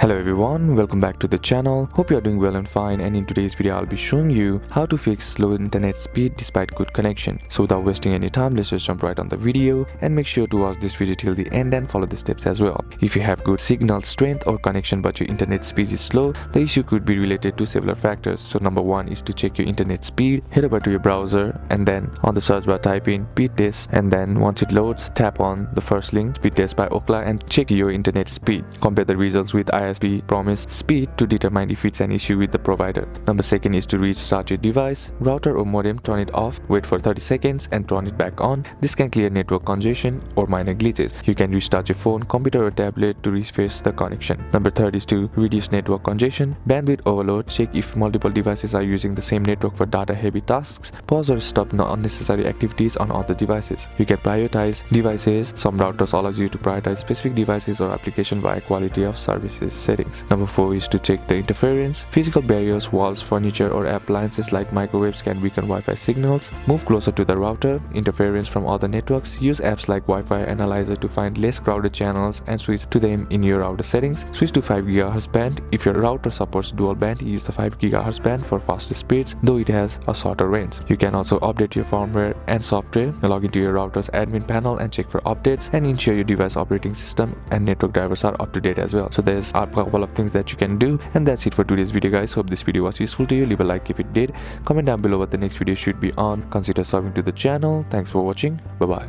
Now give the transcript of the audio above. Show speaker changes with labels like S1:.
S1: Hello everyone, welcome back to the channel. Hope you are doing well and fine, and in today's video I'll be showing you how to fix slow internet speed despite good connection. So without wasting any time, let's just jump right on the video and make sure to watch this video till the end and follow the steps as well. If you have good signal strength or connection but your internet speed is slow, the issue could be related to several factors. So number one is to check your internet speed. Head over to your browser and then on the search bar type in speed test, and then once it loads, tap on the first link, speed test by Ookla, and check your internet speed. Compare the results with ISP promised speed to determine if it's an issue with the provider. Number second is to restart your device, router or modem, turn it off, wait for 30 seconds and turn it back on. This can clear network congestion or minor glitches. You can restart your phone, computer or tablet to refresh the connection. Number third is to reduce network congestion, bandwidth overload. Check if multiple devices are using the same network for data heavy tasks. Pause or stop unnecessary activities on other devices. You can prioritize devices. Some routers allows you to prioritize specific devices or application via quality of services settings. Number 4 is to check the interference. Physical barriers, walls, furniture or appliances like microwaves can weaken Wi-Fi signals. Move closer to the router. Interference from other networks. Use apps like Wi-Fi Analyzer to find less crowded channels and switch to them in your router settings. Switch to 5 GHz band. If your router supports dual band, use the 5 GHz band for faster speeds, though it has a shorter range. You can also update your firmware and software. Log into your router's admin panel and check for updates, and ensure your device operating system and network drivers are up to date as well. So there's a couple of things that you can do, and that's it for today's video, guys. Hope this video was useful to you. Leave a like if it did. Comment down below what the next video should be on. Consider subscribing to the channel. Thanks for watching. Bye bye.